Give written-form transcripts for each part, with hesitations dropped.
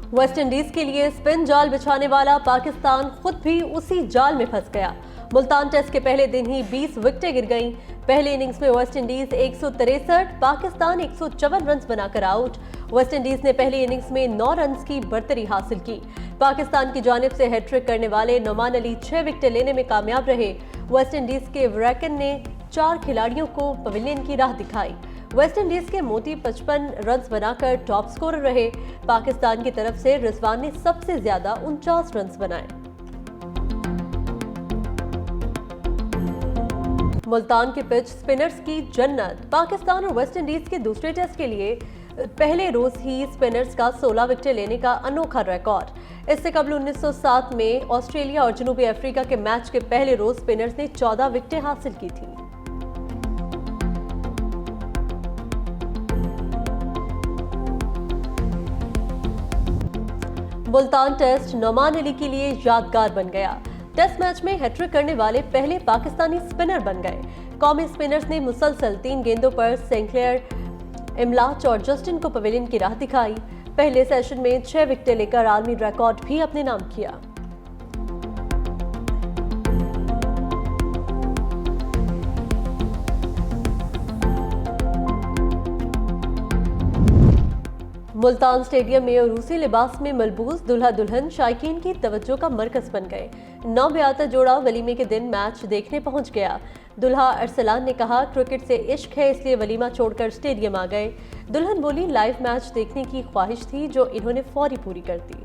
West Indies के लिए spin जाल बिछाने वाला पाकिस्तान खुद भी उसी जाल में फंस गया। मुल्तान टेस्ट के पहले दिन ही 20 विकेटें गिर गईं। पहले इनिंग्स में वेस्ट इंडीज 163, पाकिस्तान 154 रन बनाकर आउट। वेस्ट इंडीज ने पहली इनिंग्स में 9 रन की बढ़तरी हासिल की। पाकिस्तान की जानिब से हैट्रिक करने वाले नोमान अली 6 विकेटें लेने में कामयाब रहे। वेस्ट इंडीज के वरैकन ने 4 खिलाड़ियों को पवेलियन की राह दिखाई। वेस्ट इंडीज के मोती 55 रन बनाकर टॉप स्कोरर रहे। पाकिस्तान की तरफ से रिजवान ने सबसे ज्यादा 49 रन बनाए। मुल्तान की पिच स्पिनर्स की जन्नत। पाकिस्तान और वेस्ट इंडीज के दूसरे टेस्ट के लिए पहले रोज ही स्पिनर्स का 16 विकेटें लेने का अनोखा रिकॉर्ड। इससे कबल 1907 में ऑस्ट्रेलिया और जनूबी अफ्रीका के मैच के पहले रोज स्पिनर्स ने 14 विकेटें हासिल की थी। मुल्तान टेस्ट नोमान अली के लिए यादगार बन गया। टेस्ट मैच में हैट्रिक करने वाले पहले पाकिस्तानी स्पिनर बन गए। कौमी स्पिनर्स ने मुसलसल 3 गेंदों पर सेंक्लेयर, इमलाच और जस्टिन को पवेलियन की राह दिखाई। पहले सेशन में 6 विकेटें लेकर आलमी रिकॉर्ड भी अपने नाम किया। मुल्तान स्टेडियम में और रूसी लिबास में मलबूस दुल्हा दुल्हन शायकीन की तवज्जो का मरकज बन गए। 9 ब्याता जोड़ा वलीमे के दिन मैच देखने पहुंच गया। दुल्हा अरसलान ने कहा, क्रिकेट से इश्क है इसलिए वलीमा छोड़कर स्टेडियम आ गए। दुल्हन बोली, लाइव मैच देखने की ख्वाहिश थी जो इन्होंने फौरी पूरी कर दी।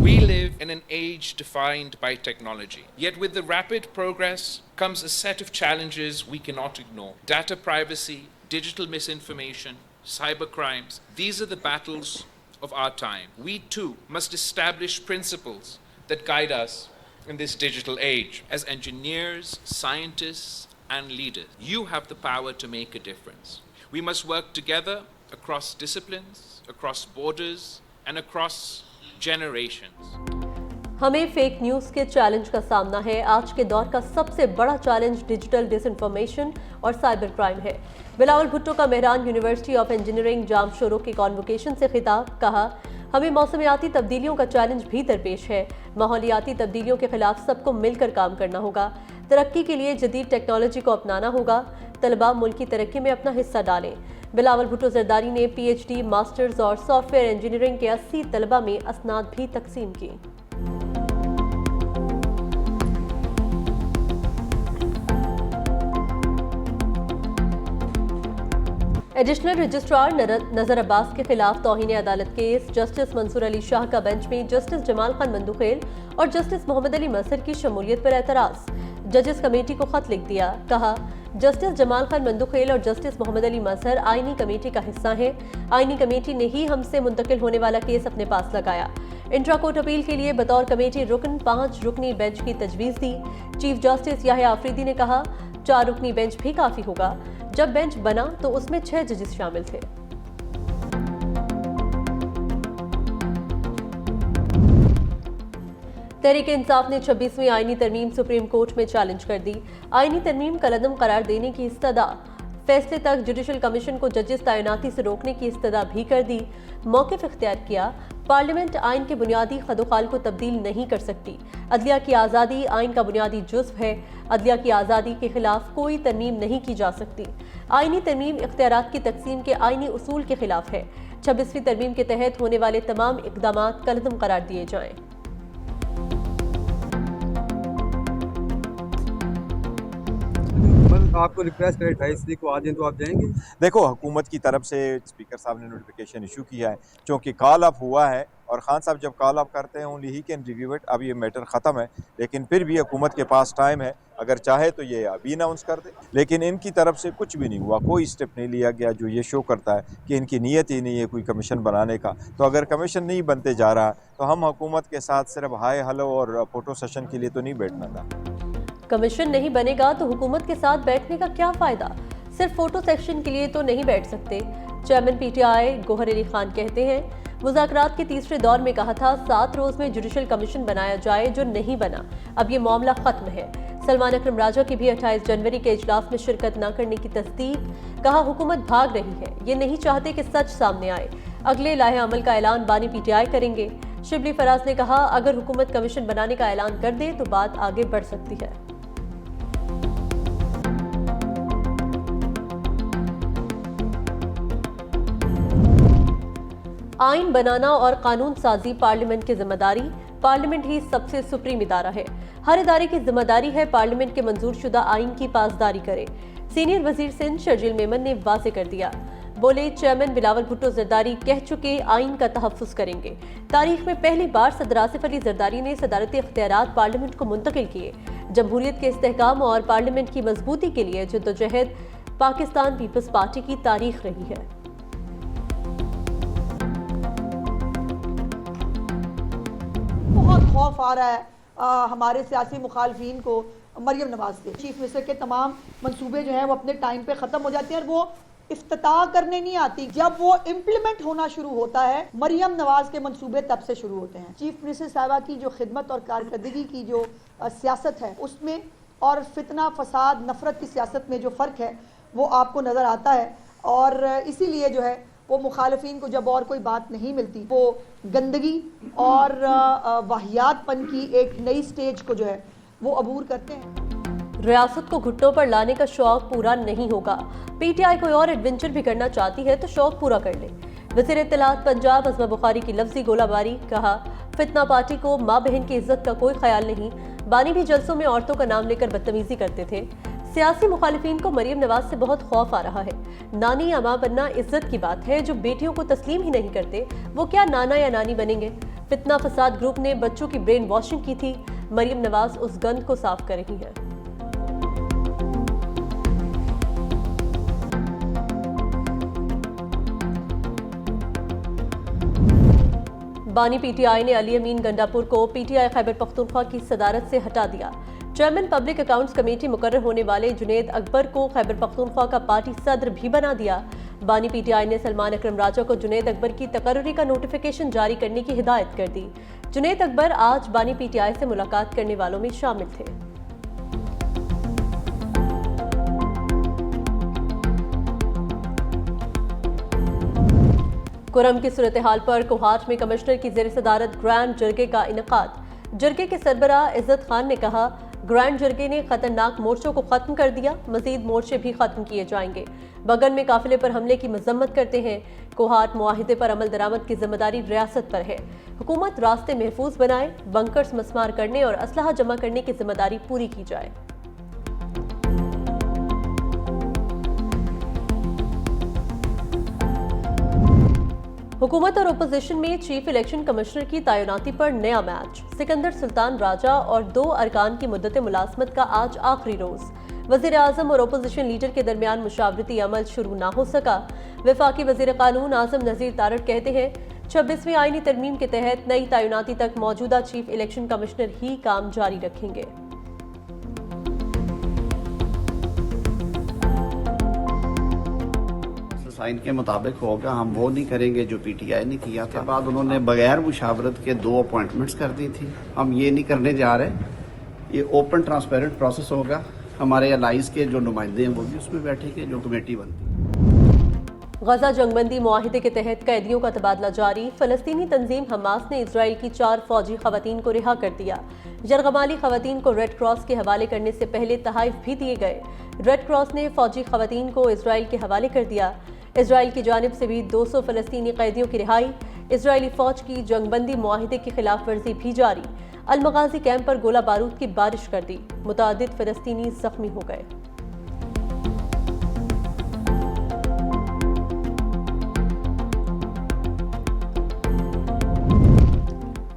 We live in an age defined by technology. Yet with the rapid progress comes a set of challenges we cannot ignore. Data privacy, digital misinformation, cybercrimes. These are the battles of our time. We too must establish principles that guide us in this digital age. As engineers, scientists, and leaders, you have the power to make a difference. We must work together across disciplines, across borders, and across generations. हमें fake news के challenge का सामना है। आज के दौर का सबसे बड़ा चैलेंज डिजिटल डिसइंफॉर्मेशन और साइबर क्राइम है। बिलावल भुट्टो का मेहरान यूनिवर्सिटी ऑफ इंजीनियरिंग जाम शोरों के कॉन्वोकेशन से खिताब। कहा, हमें मौसमियाती तब्दीलियों का चैलेंज भी दरपेश है। माहौलियाती तब्दीलियों के खिलाफ सबको मिलकर काम करना होगा। तरक्की के लिए जदीद टेक्नोलॉजी को अपनाना होगा। तलबा मुल्क की तरक्की में अपना हिस्सा डालें। बिलावल भुट्टो जरदारी ने PhD, मास्टर्स और सॉफ्टवेयर इंजीनियरिंग के 80 तलबा में असनाद भी तकसीम की। एडिशनल रजिस्ट्रार नजर अब्बास के खिलाफ तौहीन अदालत केस। जस्टिस मंसूर अली शाह का बेंच में जस्टिस जमाल खान मंदुखेल और जस्टिस मोहम्मद अली मसहर की शमूलियत पर एतराज। जजेस कमेटी को खत लिख दिया। कहा, जस्टिस जमाल खान मंदुखेल और जस्टिस मोहम्मद अली मसहर आईनी कमेटी का हिस्सा हैं। आईनी कमेटी ने ही हमसे मुंतकिल होने वाला केस अपने पास लगाया। इंट्रा कोर्ट अपील के लिए बतौर कमेटी रुकन 5 रुकनी बेंच की तजवीज़ दी। चीफ जस्टिस याहिया आफरीदी ने कहा, 4 रुकनी बेंच भी काफ़ी होगा। जब बेंच बना तो उसमें 6 जजेस शामिल थे। तहरीक इंसाफ ने 26वीं आईनी तरमीम सुप्रीम कोर्ट में चैलेंज कर दी। आईनी तरमीम कलअदम करार देने की इस्तदा, फैसले तक जुडिशल कमीशन को जजेस तैनाती से रोकने की इस्तदा भी कर दी। मौक़िफ़ इख्तियार किया, पार्लियामेंट आइन के बुनियादी खदोखाल को तब्दील नहीं कर सकती। अदलिया की आज़ादी आइन का बुनियादी जुज़्व है। अदलिया की आज़ादी के खिलाफ कोई तरमीम नहीं की जा सकती। आइनी तरमीम इख्तियारात की तकसीम के आइनी उसूल के खिलाफ है। 26वीं तरमीम के तहत होने वाले तमाम इक़दामात कलअदम करार दिए जाएं। आपको रिक्वेस्ट करें 28 को आ जाएं तो आप जाएंगे? देखो, हुकूमत की तरफ से स्पीकर साहब ने नोटिफिकेशन इशू किया है, क्योंकि कॉल अप हुआ है और खान साहब जब कॉल अप करते हैं only he can review it. अब ये मैटर ख़त्म है, लेकिन फिर भी हुकूमत के पास टाइम है, अगर चाहे तो ये अभी अनाउंस कर दे। लेकिन इनकी तरफ से कुछ भी नहीं हुआ, कोई स्टेप नहीं लिया गया जो ये शो करता है कि इनकी नीयत ही नहीं है कोई कमीशन बनाने का। तो अगर कमीशन नहीं बनते जा रहा तो हम हुकूमत के साथ सिर्फ हाय हेलो और फोटो सेशन के लिए तो नहीं बैठना था। कमीशन नहीं बनेगा तो हुकूमत के साथ बैठने का क्या फायदा? सिर्फ फोटो सेक्शन के लिए तो नहीं बैठ सकते। चेयरमैन PTI गोहर अली खान कहते हैं, मुज़ाकरात के तीसरे दौर में कहा था 7 रोज में जुडिशल कमीशन बनाया जाए, जो नहीं बना। अब ये मामला खत्म है। सलमान अकरम राजा की भी 28 जनवरी के इजलास में शिरकत न करने की तस्दीक। कहा हुकूमत भाग रही है, ये नहीं चाहते कि सच सामने आए। अगले लाहे अमल का ऐलान बानी पीटीआई करेंगे। शिबली फराज ने कहा, अगर हुकूमत कमीशन बनाने का ऐलान कर दे तो बात आगे बढ़ सकती है। आइन बनाना और कानून साजी पार्लियामेंट की जिम्मेदारी। पार्लियामेंट ही सबसे सुप्रीम इदारा है। हर इदारे की जिम्मेदारी है पार्लियामेंट के मंजूर शुदा आइन की पासदारी करे। सीनियर वजीर सिंध शर्जील मेमन ने वाजे कर दिया। बोले, चेयरमैन बिलावल भुट्टो जरदारी कह चुके आइन का तहफ्फुज करेंगे। तारीख में पहली बार सदर आसिफ अली जरदारी ने सदारती इख्तियारात पार्लियामेंट को मुंतकिल किए। जमहूरियत के इस्तेहकाम और पार्लियामेंट की मजबूती के लिए जद्दोजहद पाकिस्तान पीपल्स पार्टी की तारीख रही है। बहुत खौफ आ रहा है हमारे सियासी मुखालफीन को मरियम नवाज से। चीफ मिनिस्टर के तमाम मंसूबे जो हैं वो अपने टाइम पे ख़त्म हो जाते हैं और वो इफ्तिताह करने नहीं आती। जब वो इम्प्लीमेंट होना शुरू होता है, मरियम नवाज के मंसूबे तब से शुरू होते हैं। चीफ मिनिस्टर साहिबा की जो खिदमत और कारकर्दगी की जो सियासत है उसमें और फितना फसाद नफरत की सियासत में जो फ़र्क है वो आपको नज़र आता है। और इसीलिए जो है वो मुखालफीन को जब और कोई बात नहीं मिलती वो गंदगी और वाहियातपन की एक नई स्टेज को जो है वो अबूर करते हैं। रियासत को घुटनों पर लाने का शौक पूरा नहीं होगा। पीटीआई कोई और एडवेंचर भी करना चाहती है तो शौक पूरा कर ले। वज़ीर इत्तलात पंजाब अज़मा बुखारी की लफ्जी गोलाबारी। कहा, फितना पार्टी को माँ बहन की इज्जत का कोई ख्याल नहीं। बानी भी जलसों में औरतों का नाम लेकर बदतमीजी करते थे। सियासी मुखालिफिन को मरियम नवाज से बहुत खौफ आ रहा है। नानी या माँ बनना इज्जत की बात है। जो बेटियों को तस्लीम ही नहीं करते वो क्या नाना या नानी बनेंगे। फितना फसाद ग्रुप ने बच्चों की ब्रेन वॉशिंग की थी। मरियम नवाज उस गंद को साफ कर रही है। बानी पीटीआई ने अली अमीन गंडापुर को पीटीआई खैबर पख्तूनख्वा की सदारत से हटा दिया। चेयरमैन पब्लिक अकाउंट्स कमेटी मुकर्रर होने वाले जुनैद अकबर को खैबर पख्तूनख्वा का पार्टी सदर भी बना दिया। बानी पीटीआई ने सलमान अकरम राजा को जुनैद अकबर की तकर्रुरी का नोटिफिकेशन जारी करने की हिदायत कर दी। जुनैद अकबर आज बानी पीटीआई से मुलाकात करने वालों में शामिल थे। कुरम की सूरत हाल पर कोहाट में कमिश्नर की ज़ेर सदारत ग्रैंड जरगे का इनेकाद। जरगे के सरबराह इज्जत खान ने कहा, ग्रैंड जरगे ने खतरनाक मोर्चों को खत्म कर दिया। मजीद मोर्चे भी खत्म किए जाएंगे। बगन में काफिले पर हमले की मजम्मत करते हैं। कोहाट मुआहिदे पर अमल दरामद की जिम्मेदारी रियासत पर है। हुकूमत रास्ते महफूज बनाए, बंकर्स मस्मार करने और असलहा जमा करने की जिम्मेदारी पूरी की जाए। हुकूमत और ओपोजिशन में चीफ इलेक्शन कमिश्नर की तैनाती पर नया मैच। सिकंदर सुल्तान राजा और 2 अरकान की मुद्दत मुलाजमत का आज आखिरी रोज। वजीर आजम और ओपोजिशन लीडर के दरमियान मुशावरती अमल शुरू ना हो सका। वफाकी वजीर कानून आजम नजीर तारड़ कहते हैं, 26वीं आईनी तरमीम के तहत नई तैनाती तक मौजूदा चीफ इलेक्शन कमिश्नर ही काम जारी रखेंगे। साइन के मुताबिक होगा, हम वो नहीं करेंगे जो पीटीआई ने किया था। बाद उन्होंने बगैर मुशावरत के 2 अपॉइंटमेंट्स कर दी थी। हम ये नहीं करने जा रहे। ये ओपन ट्रांसपेरेंट प्रोसेस होगा। हमारे अलाइज के जो नुमाइंदे हैं वो भी उसमें बैठेंगे, जो कमेटी बनती। गजा जंगबंदी मुआहिदे के तहत कैदियों का तबादला जारी। फलस्तीनी तंजीम हमास ने इजराइल की 4 फौजी खवातीन को रिहा कर दिया। यरगमाली खवातीन को रेड क्रॉस के हवाले करने से पहले तहाइफ भी दिए गए। रेड क्रॉस ने फौजी खवातीन को इजराइल के हवाले कर दिया। इजराइल की जानिब से भी 200 फलस्तीनी कैदियों की रिहाई। इजरायली फौज की जंगबंदी मुआहिदे की खिलाफ वर्जी भी जारी। अलमगाजी कैंप पर गोला बारूद की बारिश कर दी। मुतादिद फलस्तीनी जख्मी हो गए।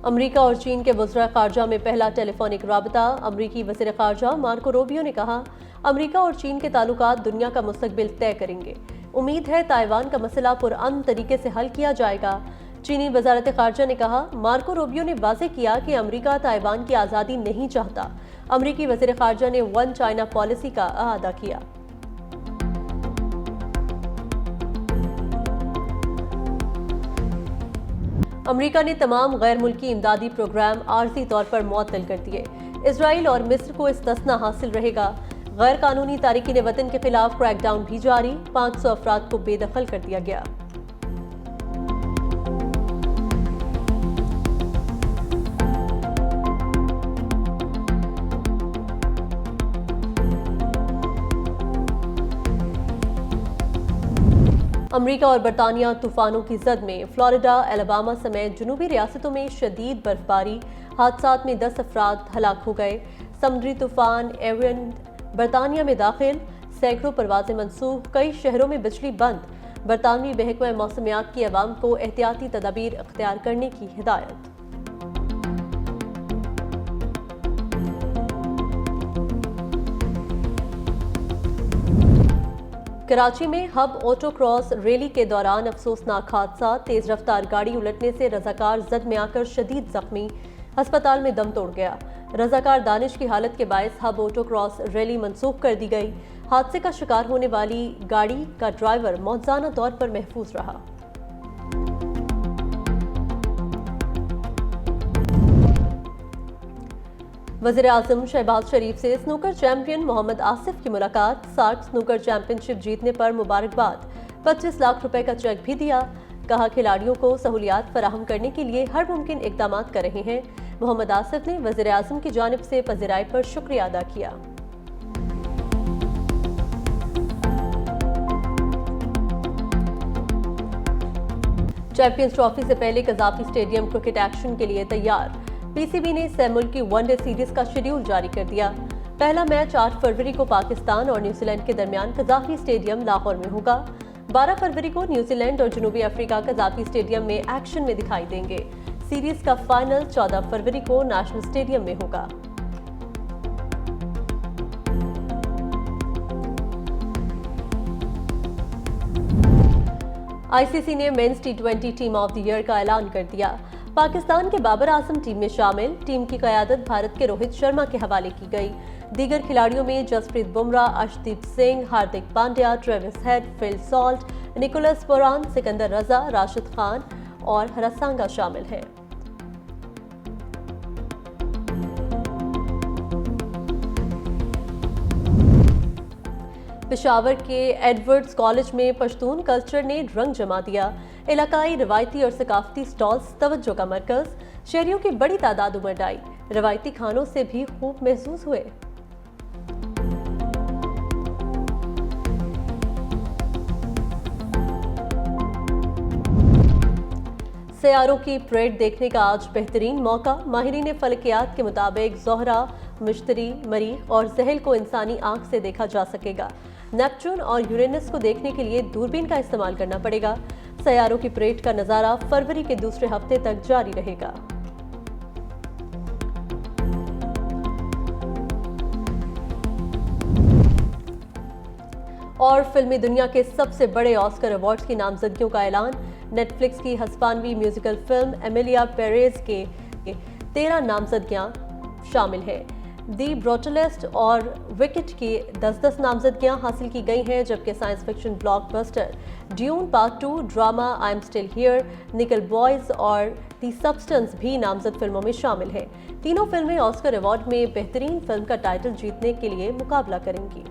अमरीका और चीन के वज़ीर ख़ारजा में पहला टेलीफोनिक राबता। अमरीकी वज़ीर ख़ारजा मार्को रूबियो ने कहा, अमरीका और चीन के ताल्लुकात दुनिया का मुस्तकबिल तय करेंगे। उम्मीद है ताइवान का मसला पुरअमन तरीके से हल किया जाएगा। चीनी वज़ारत ख़ारजा ने कहा, मार्को रूबियो ने वाज़ेह किया कि अमरीका ताइवान की आज़ादी नहीं चाहता। अमरीकी वज़ीर ख़ारजा ने 1 चाइना पॉलिसी का अहाता किया। अमरीका ने तमाम गैर मुल्की इमदादी प्रोग्राम आर्जी तौर पर मुअत्तल कर दिए। इसराइल और मिस्र को इस्तिस्ना हासिल रहेगा। गैर कानूनी तारिकीन वतन के खिलाफ क्रैकडाउन भी जारी, 500 अफराद को बेदखल कर दिया गया। अमेरिका और बरतानिया तूफानों की जद में, फ्लोरिडा, अलाबामा समेत जनूबी रियासतों में शदीद बर्फबारी, हादसात में 10 अफराद हलाक हो गए। समुद्री तूफान एरियन बरतानिया में दाखिल, सैकड़ों परवाजें मनसूख, कई शहरों में बिजली बंद। बरतानवी महकमा मौसमियात की अवाम को एहतियाती तदाबीर अख्तियार करने की हिदायत। कराची में हब ऑटो क्रॉस रैली के दौरान अफसोसनाक हादसा, तेज रफ्तार गाड़ी उलटने से रजाकार जद में आकर शदीद जख्मी, अस्पताल में दम तोड़ गया। रजाकार दानिश की हालत के बायस हब ऑटो क्रॉस रैली मनसूख कर दी गई। हादसे का शिकार होने वाली गाड़ी का ड्राइवर मौजाना तौर पर महफूज रहा। वज़ीर-ए-आज़म शहबाज शरीफ से स्नूकर चैंपियन मोहम्मद आसिफ की मुलाकात, 60 स्नूकर चैंपियनशिप जीतने पर मुबारकबाद, 25 लाख रुपए का चेक भी दिया। कहा खिलाड़ियों को सहूलियात फराहम करने के लिए हर मुमकिन इकदाम कर रहे हैं। मोहम्मद आसिफ ने वज़ीर-ए-आज़म की जानिब से पज़िराई पर शुक्रिया अदा किया। चैंपियंस ट्रॉफी से पहले कज़ाफी स्टेडियम क्रिकेट एक्शन के लिए तैयार। पीसीबी ने मुल्की वनडे सीरीज का शेड्यूल जारी कर दिया। पहला मैच 8 फरवरी को पाकिस्तान और न्यूजीलैंड के दरमियान कज़ाफी स्टेडियम लाहौर में होगा। 12 फरवरी को न्यूजीलैंड और जनूबी अफ्रीका कज़ाफी स्टेडियम में एक्शन में दिखाई देंगे। सीरीज का फाइनल 14 फरवरी को नेशनल स्टेडियम में होगा। आईसीसी ने मेंस टी20 टीम ऑफ द ईयर का ऐलान कर दिया। पाकिस्तान के बाबर आजम टीम में शामिल। टीम की क़यादत भारत के रोहित शर्मा के हवाले की गई। दीगर खिलाड़ियों में Jasprit Bumrah, Arshdeep Singh, Hardik Pandya, Travis Head, Phil Salt, Nicholas Pooran, Sikandar रजा, राशिद खान और हरसांगा शामिल हैं। पेशावर के एडवर्ड्स कॉलेज में पश्तून कल्चर ने रंग जमा दिया। इलाकाई रवायती और सकाफती स्टॉल्स तवज्जो का मरकज, शहरियों की बड़ी तादाद उमड़ आई, रवायती खानों से भी खूब महसूस हुए। सैयारों की परेड देखने का आज बेहतरीन मौका। माहिरीन फलकियात के मुताबिक ज़ोहरा, मुश्तरी, मरीख और ज़हल को इंसानी आंख से देखा जा सकेगा। नेपच्यून और यूरेनस को देखने के लिए दूरबीन का इस्तेमाल करना पड़ेगा। सैयारों की परेड का नज़ारा फरवरी के दूसरे हफ्ते तक जारी रहेगा। और फिल्मी दुनिया के सबसे बड़े ऑस्कर अवार्ड्स की नामजदगियों का ऐलान। नेटफ्लिक्स की हस्पानवी म्यूजिकल फिल्म एमिलिया पेरेज के 13 नामजदगियां शामिल हैं। दी ब्रूटलिस्ट और विकेट की 10-10 नामजदगियां हासिल की गई हैं, जबकि science fiction blockbuster dune part 2, drama I am still here, निकल बॉयज और दी सब्सटेंस भी नामजद फिल्मों में शामिल हैं। तीनों फिल्में ऑस्कर अवार्ड में बेहतरीन फिल्म का टाइटल जीतने के लिए मुकाबला करेंगी।